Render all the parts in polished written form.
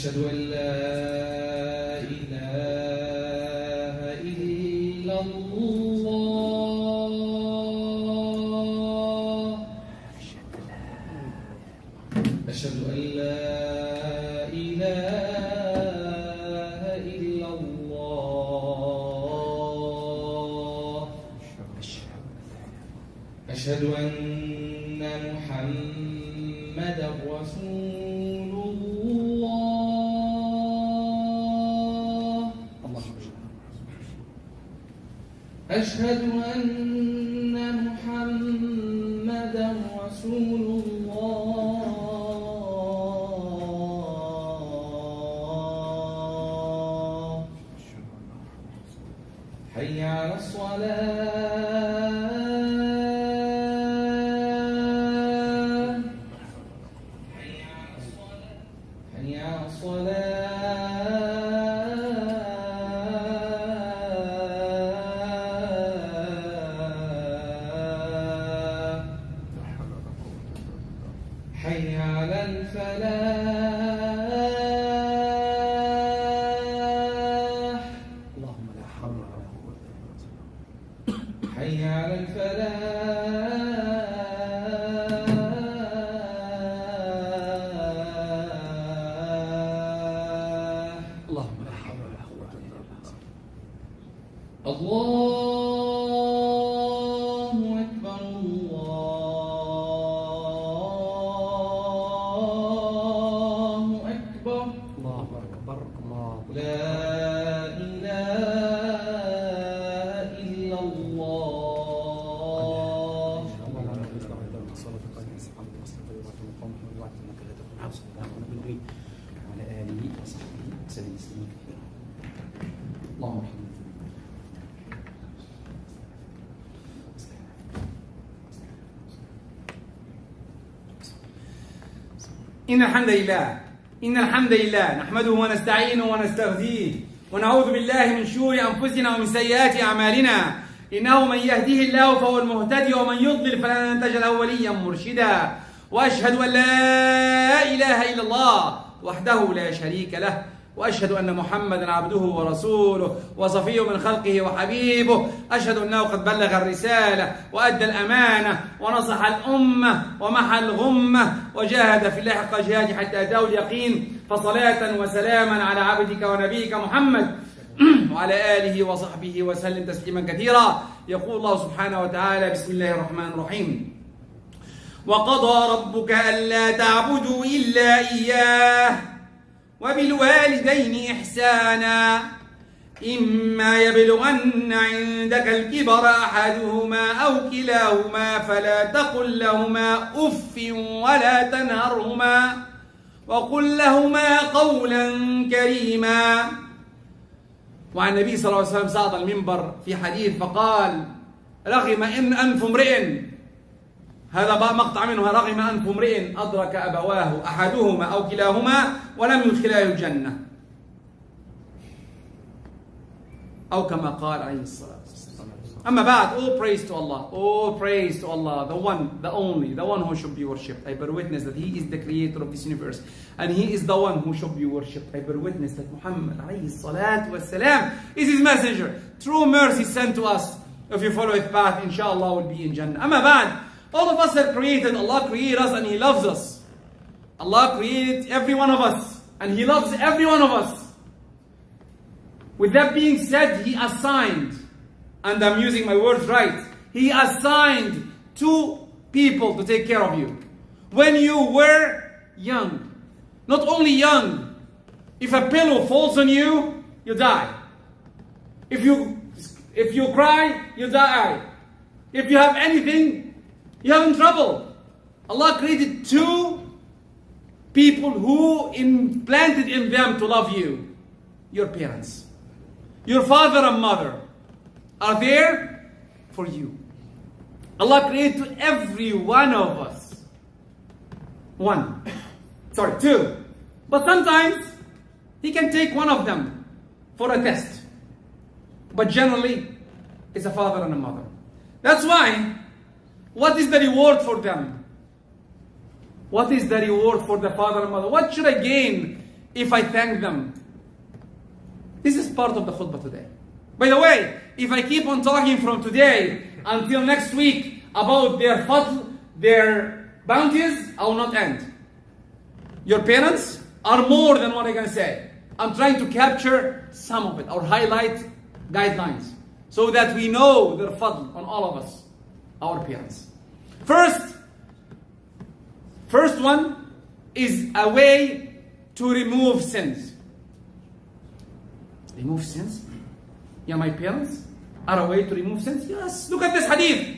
أشهد أن لا إله إلا الله. أشهد أن لا إله إلا الله. أشهد أن محمدا رسول الله. أشهد أن محمدا رسول الله. حي على الصلاة. حي على الصلاة. حي على الفلاح. اللهم لا حول ولا قوة إلا بالله. حي على الفلاح. اللهم لا حول ولا قوة إلا بالله. الله أكبر. الله أكبر. الله أكبر. الله لا إله إلا الله. اللهم لا نستعين لك الصلاة قائمة سبحان الله واستغفر الله وقوم من الله إنك لا تكون عبد الله ونبي وعلى آله وصحبه وسلم تسليما كثيرا. اللهم ارحمنا. إن الحمد لله نحمده ونستعينه ونستغفره ونعوذ بالله من شرور أنفسنا ومن سيئات أعمالنا. إنه من يهده الله فهو المهتدي ومن يضلل فلن تجد له وليا مرشدا. وأشهد أن لا إله إلا الله وحده لا شريك له، وأشهد أن محمدا عبده ورسوله وصفيه من خلقه وحبيبه. أشهد أنه قد بلغ الرسالة وأدى الأمانة ونصح الأمة ومحى الغمة وجاهد في الله حق جهاده حتى أتاه اليقين. فصلاة وسلاما على عبدك ونبيك محمد وعلى آله وصحبه وسلم تسليما كثيرا. يقول الله سبحانه وتعالى: بسم الله الرحمن الرحيم: وقضى ربك ألا تعبدوا إلا إياه وبالوالدين إحسانا إما يبلغن عندك الكبر أحدهما أو كلاهما فلا تقل لهما أف ولا تنهرهما وقل لهما قولا كريما. وعن النبي صلى الله عليه وسلم صعد المنبر في حديث فقال: رغم إن أنف امرئ، هذا بقى مقطع منه، رغم أنف امرئ أدرك أبواه أحدهما أو كلاهما ولم يدخلاه الجنة، أو كما قال عليه الصلاة والسلام. أما بعد, all praise to Allah, all praise to Allah, the one, the only, the one who should be worshipped. I bear witness that He is the creator of this universe, and He is the one who should be worshipped. I bear witness that Muhammad عليه الصلاة والسلام is His messenger. True mercy sent to us. If you follow His path, inshallah, will be in Jannah. أما بعد, all of us are created. Allah created us and He loves us. Allah created every one of us and He loves every one of us. With that being said, He assigned, and I'm using my words right, He assigned 2 people to take care of you when you were young. Not only young, if a pillow falls on you, you die. If you cry, you die. If you have anything, you're in trouble. Allah created 2 people who implanted in them to love you. Your parents. Your father and mother are there for you. Allah created to every one of us 2. But sometimes He can take one of them for a test. But generally, it's a father and a mother. That's why, what is the reward for them? What is the reward for the father and mother? What should I gain if I thank them? This is part of the khutbah today. By the way, if I keep on talking from today until next week about their fadl, their bounties, I will not end. Your parents are more than what I can say. I'm trying to capture some of it or highlight guidelines so that we know their fadl on all of us, our parents. First one is a way to remove sins. Remove sins? Yeah, my parents are a way to remove sins? Yes, look at this hadith.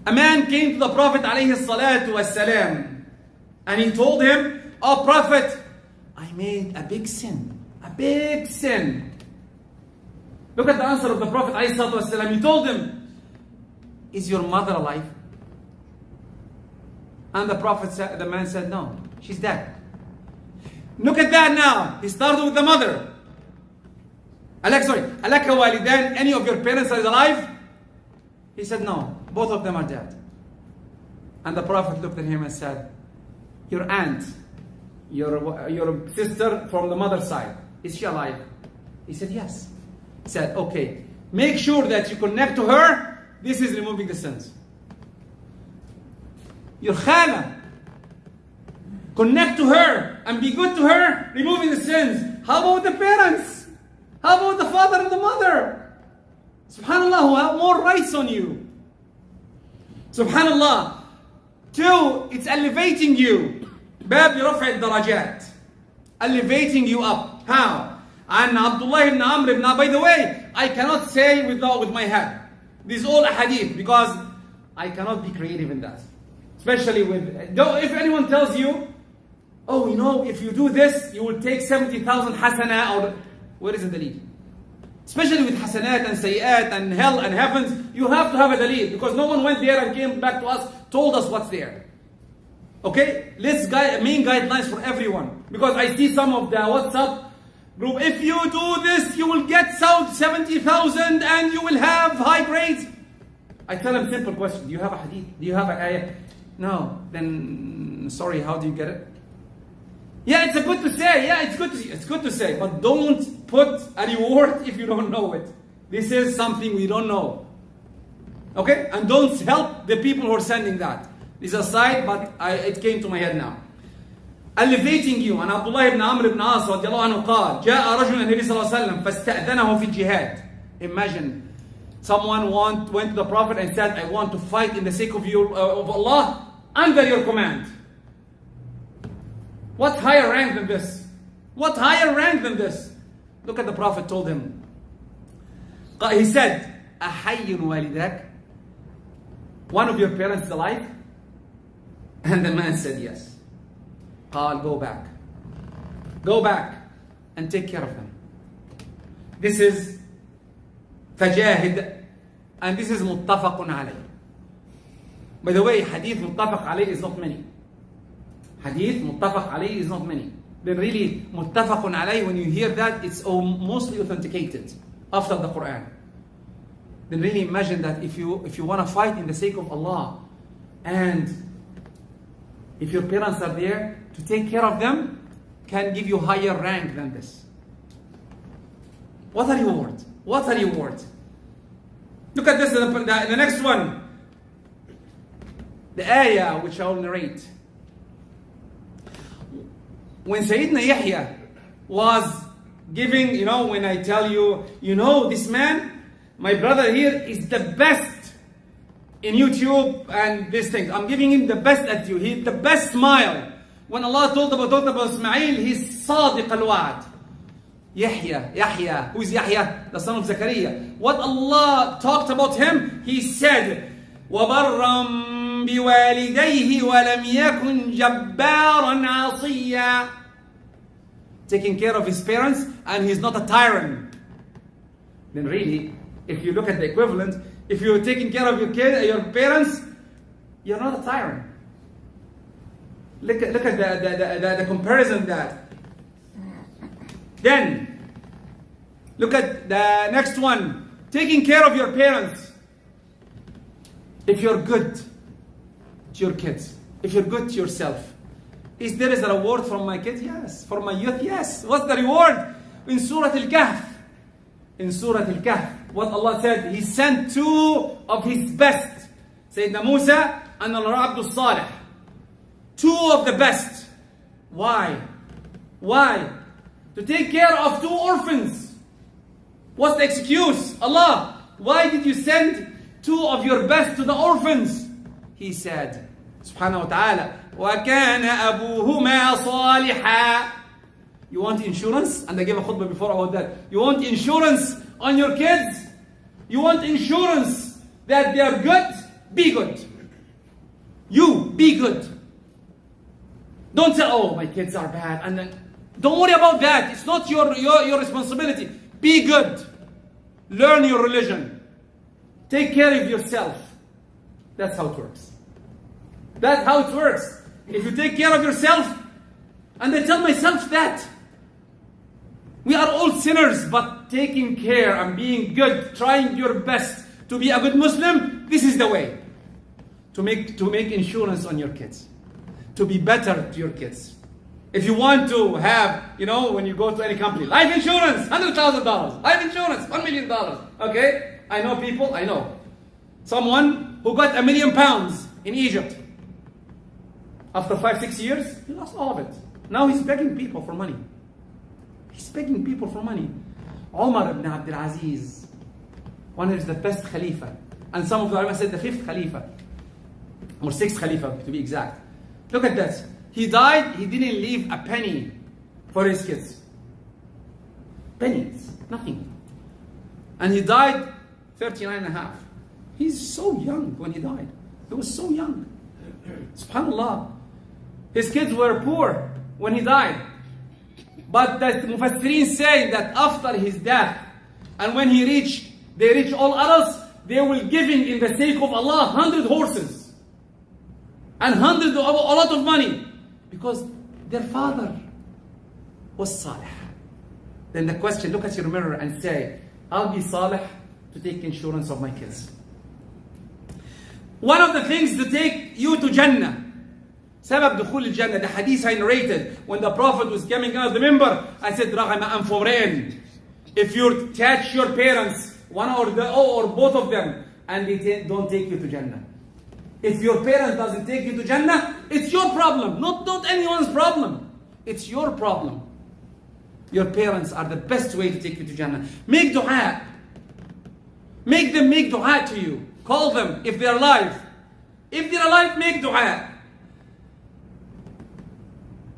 A man came to the Prophet ﷺ and he told him, "Oh Prophet, I made a big sin. A big sin." Look at the answer of the Prophet ﷺ. He told him, "Is your mother alive?" And the man said, "No, she's dead." Look at that now. He started with the mother. Alaka walidan, any of your parents are alive? He said, "No, both of them are dead." And the Prophet looked at him and said, "Your aunt, your sister from the mother's side, is she alive?" He said, "Yes." He said, "Okay, make sure that you connect to her. This is removing the sins." Your khala, connect to her and be good to her, removing the sins. How about the parents? How about the father and the mother? Subhanallah, who have more rights on you. Subhanallah. Two, it's elevating you. Bab رفع الدرجات. Elevating you up. How? And Abdullah ibn Amr ibn, by the way, I cannot say with my head. This is all a hadith because I cannot be creative in that. Especially if anyone tells you, "Oh, you know, if you do this, you will take 70,000 hasana," or where is the dalil? Especially with hasanat and sayyat and hell and heavens, you have to have a dalil because no one went there and came back to us, told us what's there. Okay? Main guidelines for everyone. Because I see some of the WhatsApp group, if you do this, you will get 70,000 and you will have high grades. I tell them simple question. Do you have a hadith? Do you have an ayah? No. Then, sorry, how do you get it? Yeah, it's good to say. Yeah, it's good to say. But don't put a reward if you don't know it. This is something we don't know. Okay? And don't help the people who are sending that. This is aside, but it came to my head now. Elevating you. And Abdullah ibn Amr ibn As رضي الله عنه قال جاء رجل النبي صلى الله عليه وسلم فاستأذنه في الجهاد. Imagine someone went to the Prophet and said, "I want to fight in the sake of Allah under your command." What higher rank than this? What higher rank than this? Look at the Prophet told him. He said, "أحي والدك?" One of your parents is alive? And the man said, "Yes." قال, Go back and take care of them. This is فجاهد, and this is متفق عليه. By the way, hadith متفق عليه is not many. Hadith متفق عليه is not many. Then really متفق عليه, when you hear that, it's mostly authenticated after the Quran. Then really imagine that if you want to fight in the sake of Allah, and if your parents are there, to take care of them can give you higher rank than this. What a reward! What a reward! Look at this, the next one. The ayah which I will narrate. When Sayyidina Yahya was giving, when I tell you, this man, my brother here is the best in YouTube and these things. I'm giving him the best at you. He's the best smile. When Allah talked about Ismail, he's Sadiq al-Wa'ad. Yahya. Who is Yahya? The son of Zakaria. What Allah talked about him, He said, وَبَرًّا بِوَالِدَيْهِ وَلَمْ يَكُنْ جَبَّارًا عَصِيًّا. Taking care of his parents, and he's not a tyrant. Then really, if you look at the equivalent, if you're taking care of your parents, you're not a tyrant. Look at the comparison that. Then, look at the next one. Taking care of your parents. If you're good to your kids, if you're good to yourself, Is there a reward from my kids? Yes. For my youth? Yes. What's the reward? In Surah Al-Kahf. In Surah Al-Kahf, what Allah said, He sent 2 of His best. Sayyidina Musa and Abdul Salih. 2 of the best. Why? Why? To take care of 2 orphans. What's the excuse? Allah, why did you send 2 of your best to the orphans? He said, Subhanahu wa ta'ala, وَكَانَ أَبُوهُمَا صَالِحًا. You want insurance? And I gave a khutbah before about that. You want insurance on your kids? You want insurance that they are good? Be good. You, be good. Don't say, oh, my kids are bad. And then, don't worry about that. It's not your responsibility. Be good. Learn your religion. Take care of yourself. That's how it works. That's how it works. If you take care of yourself, and I tell myself that, we are all sinners, but taking care and being good, trying your best to be a good Muslim, this is the way. To make insurance on your kids. To be better to your kids. If you want to have, when you go to any company, life insurance, $100,000. Life insurance, $1 million. Okay? I know someone who got £1 million in Egypt. After 5-6 years, he lost all of it. Now he's begging people for money. He's begging people for money. Umar ibn Abdul Aziz, one of the best Khalifa. And some of the ulama said the 5th Khalifa. Or 6th Khalifa to be exact. Look at this. He died, he didn't leave a penny for his kids. Pennies, nothing. And he died 39 and a half. He's so young when he died. He was so young. SubhanAllah. His kids were poor when he died. But the Mufassirin say that after his death, and when they reach all adults, they will give him in the sake of Allah 100 horses. And a lot of money. Because their father was Salih. Then the question, look at your mirror and say, I'll be Salih to take insurance of my kids. One of the things to take you to Jannah, سبب دخول الجنة, the hadith I narrated when the Prophet was coming out of the member, I said, رغم أنف امرئ, if you catch your parents, one or both of them, and they don't take you to Jannah. If your parents doesn't take you to Jannah, it's your problem, not anyone's problem. It's your problem. Your parents are the best way to take you to Jannah. Make dua. Make them make dua to you. Call them if they're alive. If they're alive, make dua.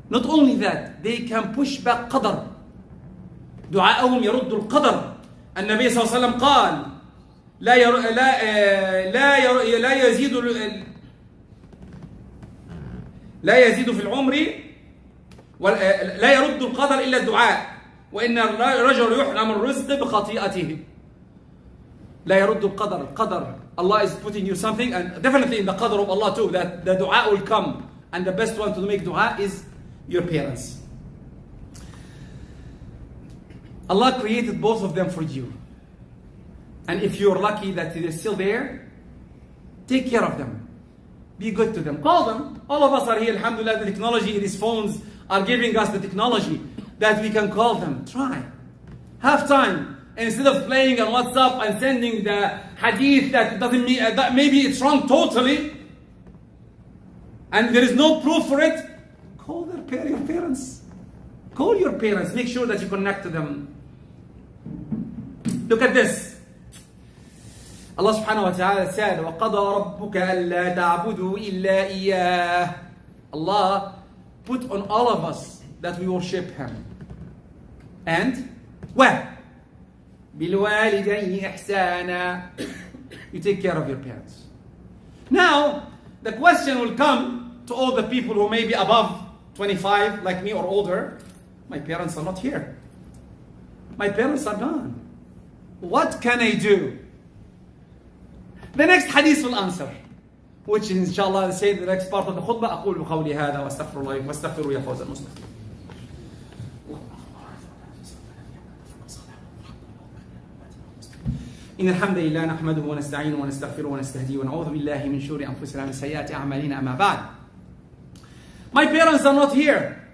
Not only that, they can push back قدر. دعاءهم يرد القدر. النبي صلى الله عليه وسلم قال لا يزيد في العمر لا يرد القدر إلا الدعاء وإن الرجل يحرم الرزق بخطيئته. لا يرد القدر. Allah is putting you something, and definitely in the qadr of Allah too, that the dua will come. And the best one to make dua is your parents. Allah created both of them for you. And if you're lucky that they're still there, take care of them. Be good to them. Call them. All of us are here, alhamdulillah, the technology, these phones are giving us the technology that we can call them. Try. Have time. Instead of playing on WhatsApp and sending the hadith that doesn't mean, that maybe it's wrong totally, and there is no proof for it, call your parents. Call your parents. Make sure that you connect to them. Look at this. Allah subhanahu wa ta'ala said, وَقَضَى رَبُّكَ أَلَّا تَعْبُدُوا إِلَّا إِيَّاهُ. Allah put on all of us that we worship Him. And where? بِالْوَالِدَيْنِ إِحْسَانًا. You take care of your parents. Now, the question will come to all the people who may be above 25, like me, or older. My parents are not here. My parents are gone. What can I do? The next hadith will answer, which is inshallah say the next part of the khutbah. أقول قولي هذا واستغفر الله واستغفروا يا فوز المسلم. إن الحمد لله نحمده ونستعينه ونستغفره ونستهديه ونعوذ بالله من شرور أنفسنا ومن سيئات أعمالنا. أما بعد, My parents are not here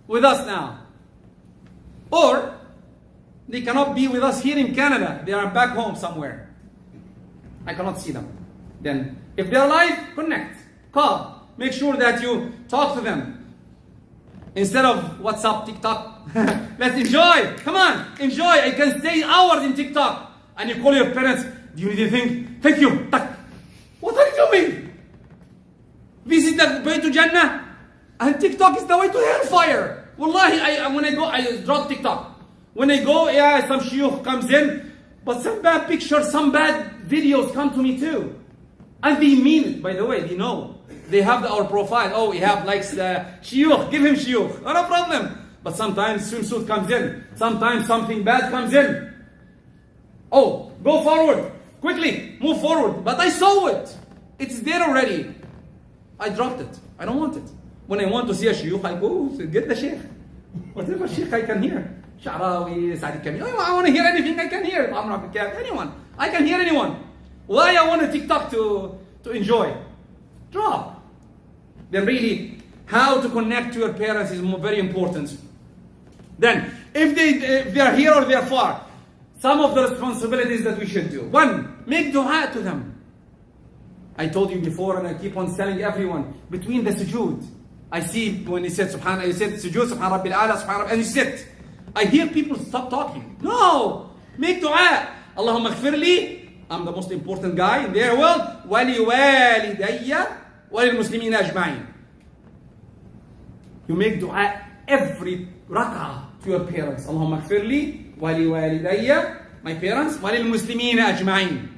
with us now. Or they cannot be with us here in Canada. They are back home somewhere. I cannot see them. Then, if they're alive, connect. Call. Make sure that you talk to them. Instead of WhatsApp, TikTok. Let's enjoy. Come on, enjoy. I can stay hours in TikTok. And you call your parents. Do you need anything? Thank you. What are you doing? This is the way to Jannah. And TikTok is the way to hellfire. Wallahi, when I go, I drop TikTok. When I go, yeah, some shuyukh comes in. But some bad pictures, some bad videos come to me too. And they mean it, by the way, they know. They have our profile. Oh, Ehab likes shuyukh, give him shuyukh. Not a problem. But sometimes swimsuit comes in. Sometimes something bad comes in. Oh, go forward. Quickly, move forward. But I saw it. It's there already. I dropped it. I don't want it. When I want to see a shuyukh, I go, get the sheikh. Whatever sheikh I can hear. Sha'rawi, Sa'id Kamil. I want to hear anything I can hear. I'm not anyone. I can hear anyone. Why I want a TikTok to enjoy? Drop. Then really, how to connect to your parents is very important. Then, if they are here or they are far, some of the responsibilities that we should do. One, make dua to them. I told you before and I keep on telling everyone, between the sujood, I see when he said subhanallah, you said sujood, subhan rabbil ala, subhan rabbil, and you sit. I hear people stop talking. No! Make dua. Allahumma ighfir li. I'm the most important guy in their world. Wali walidayya wali muslimina ajma'in. You make dua every rak'ah to your parents. Allahumma ighfir li wali walidayya, my parents, wali muslimina ajma'in.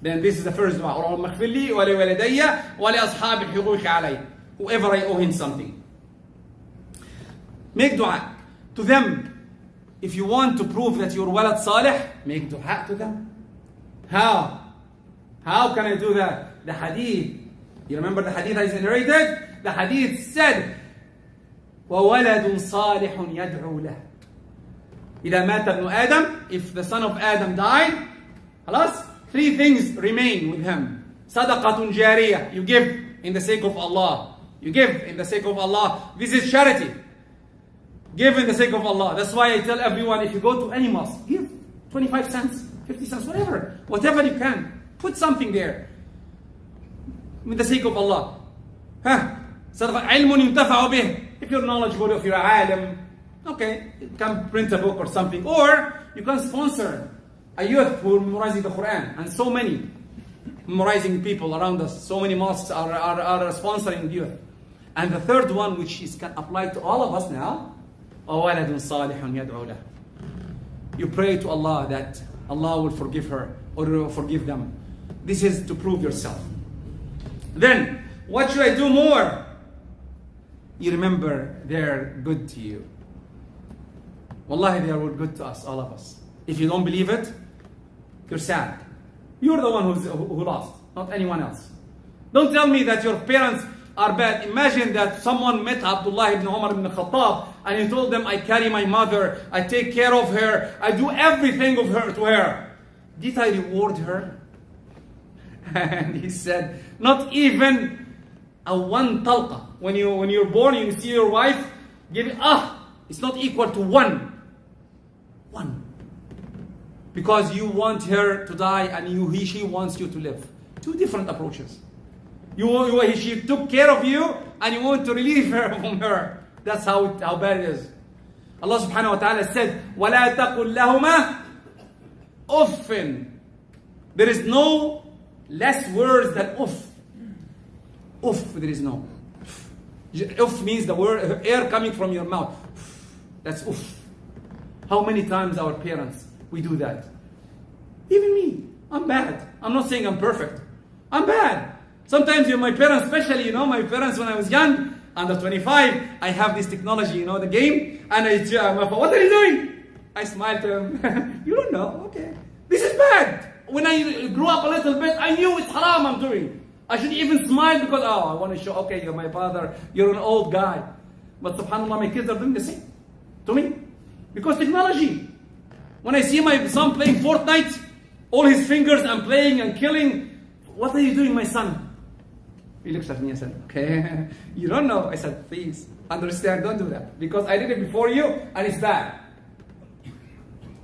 Then this is the first dua. Allahumma ighfir li wali walidayya wali ashab al-huquq alay. Whoever I owe him something. Make dua to them. If you want to prove that you're walad salih, make dua to them. How? How can I do that? The hadith. You remember the hadith I narrated? The hadith said, وَوَلَدٌ صَالِحٌ يَدْعُو لَهُ. إِذَا مَاتَ ابْنُ آدَمْ, if the son of Adam died, خلاص, three things remain with him. صَدَقَةٌ جَارِيَةٌ. You give in the sake of Allah. You give in the sake of Allah. This is charity. Give in the sake of Allah. That's why I tell everyone, if you go to any mosque, give 25 cents, 50 cents, whatever you can. Put something there. In the sake of Allah. علم ينتفع به. If you're knowledgeable, if you're a alim, okay, you can print a book or something. Or you can sponsor a youth who are memorizing the Quran. And so many memorizing people around us. So many mosques are sponsoring youth. And the third one, which is can apply to all of us now, وَوَلَدٌ صَالِحٌ يَدْعُو لَهُ. You pray to Allah that Allah will forgive her or will forgive them. This is to prove yourself. Then, what should I do more? You remember they're good to you. Wallahi, they are good to us, all of us. If you don't believe it, you're sad. You're the one who lost, not anyone else. Don't tell me that your parents are bad. Imagine that someone met Abdullah ibn Umar ibn Khattab and he told them, I carry my mother, I take care of her, I do everything of her to her. Did I reward her? And he said, not even a one talqa. When you're born, you see your wife, give it, it's not equal to one. One. Because you want her to die and she wants you to live. Two different approaches. She took care of you and you want to relieve her from her. That's how bad it is. Allah subhanahu wa ta'ala said, وَلَا تَقُلْ لَهُمَا أُفٍّ. There is no less words than uff. Uff, there is no. Uff means the word air coming from your mouth. That's uff. How many times our parents, we do that? Even me, I'm bad. I'm not saying I'm perfect. I'm bad. Sometimes my parents, especially, my parents when I was young, under 25, I have this technology, the game, and what are you doing? I smile to them. You don't know, okay. This is bad. When I grew up a little bit, I knew it's haram I'm doing. I shouldn't even smile because, I want to show, okay, you're my father, you're an old guy. But subhanAllah, my kids are doing the same to me. Because technology. When I see my son playing Fortnite, all his fingers and playing and killing, what are you doing, my son? He looks at me and said, okay, you don't know. I said, please, understand, don't do that. Because I did it before you, and it's bad.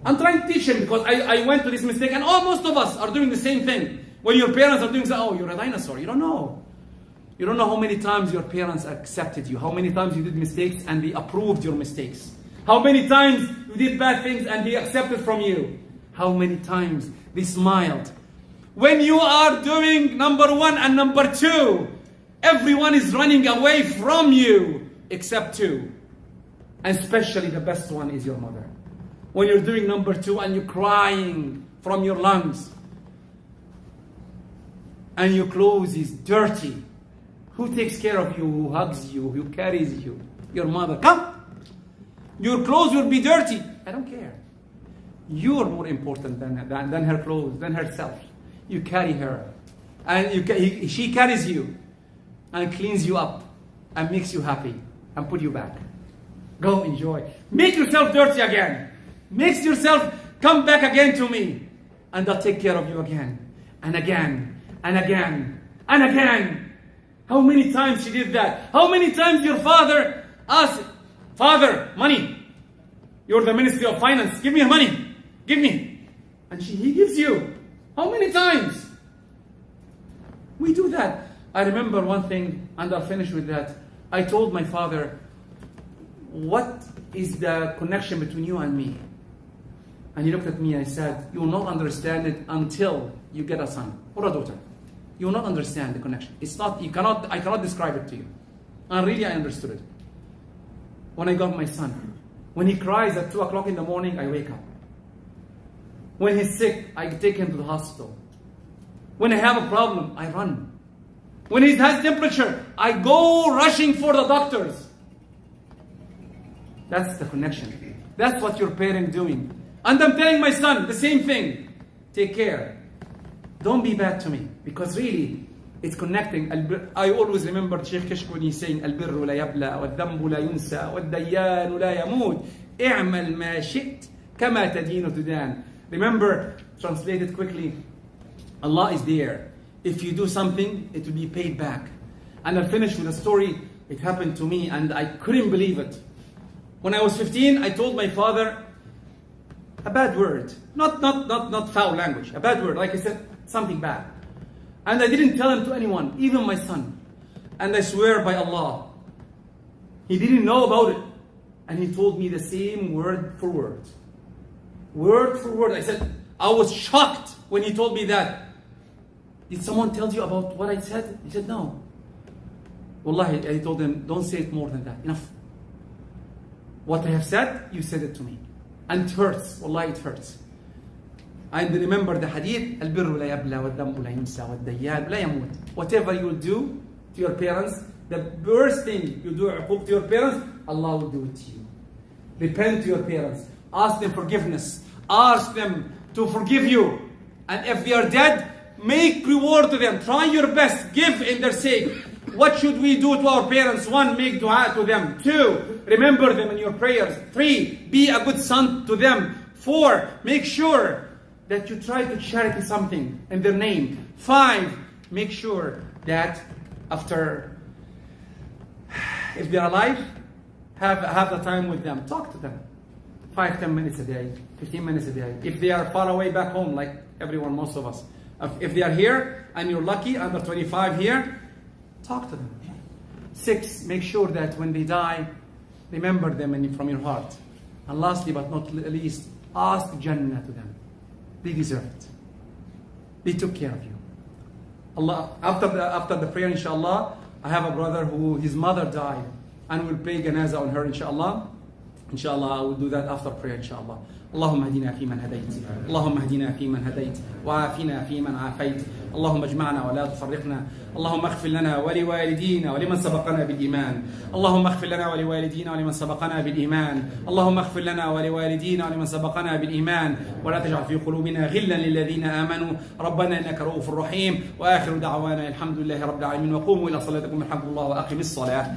I'm trying to teach him because I went to this mistake, and all most of us are doing the same thing. When your parents are doing so, oh, you're a dinosaur. You don't know. You don't know how many times your parents accepted you, how many times you did mistakes and they approved your mistakes. How many times you did bad things and they accepted from you. How many times they smiled. When you are doing number 1 and number 2, everyone is running away from you except 2. And especially the best one is your mother. When you're doing number 2 and you're crying from your lungs and your clothes is dirty, who takes care of you, who hugs you, who carries you? Your mother. Come! Your clothes will be dirty. I don't care. You're more important than her clothes, than herself. You carry her. And she carries you and cleans you up and makes you happy and put you back. Go enjoy. Make yourself dirty again. Make yourself come back again to me. And I'll take care of you again. And again. And again. And again. How many times she did that? How many times your father asked, Father, money. You're the Ministry of Finance. Give me money. Give me. And he gives you. How many times? We do that. I remember one thing, and I'll finish with that. I told my father, what is the connection between you and me? And he looked at me and I said, you will not understand it until you get a son or a daughter. You will not understand the connection. It's not, I cannot describe it to you. And really I understood it. When I got my son, when he cries at 2 o'clock in the morning, I wake up. When he's sick, I take him to the hospital. When I have a problem, I run. When he has temperature, I go rushing for the doctors. That's the connection. That's what your parent doing. And I'm telling my son the same thing. Take care. Don't be bad to me. Because really, it's connecting. I always remember Sheikh Kishk when he's saying, البر لا يبلى والذنب لا ينسى والديان لا يموت اعمل ما شئت كما تدين تدان. Remember, translated quickly, Allah is there. If you do something, it will be paid back. And I'll finish with a story. It happened to me and I couldn't believe it. When I was 15, I told my father a bad word. Not foul language. A bad word. Like I said, something bad. And I didn't tell him to anyone, even my son. And I swear by Allah, he didn't know about it. And he told me the same word for word. Word for word. I said, I was shocked when he told me that. Did someone tell you about what I said? He said, no. Wallahi, I told him, don't say it more than that. Enough. What I have said, you said it to me. And it hurts. Wallahi, it hurts. And remember the hadith, البر لا يبلى والذنب لا ينسى والديان لا يموت. Whatever you will do to your parents, the worst thing you do عقوق to your parents, Allah will do it to you. Repent to your parents. Ask them forgiveness. Ask them to forgive you. And if they are dead, make reward to them. Try your best. Give in their sake. What should we do to our parents? 1, make dua to them. 2, remember them in your prayers. 3, be a good son to them. 4, make sure that you try to charity something in their name. 5, make sure that after, if they're alive, have the time with them. Talk to them. 5-10 minutes a day, 15 minutes a day. If they are far away back home, like everyone, most of us. If they are here and you're lucky, under 25 here, talk to them. 6, make sure that when they die, remember them from your heart. And lastly but not least, ask Jannah to them. They deserve it. They took care of you. Allah, after the prayer, inshallah, I have a brother who his mother died, and we'll pray janazah on her, inshallah. Inshallah, I will do that after prayer, inshallah. اللهم اهدنا فيمن هديت اللهم اهدنا فيمن هديت وعافنا فيمن عافيت اللهم اجمعنا ولا تفرقنا اللهم اغفر لنا ولوالدينا ولمن سبقنا بالإيمان اللهم اغفر لنا ولوالدينا ولمن سبقنا بالإيمان اللهم اغفر لنا ولوالدينا ولمن سبقنا بالإيمان ولا تجعل في قلوبنا غلا للذين آمنوا ربنا إنك رؤوف رحيم وآخر دعوانا الحمد لله رب العالمين وقوموا إلى صلاتكم الحمد لله وأقم الصلاة.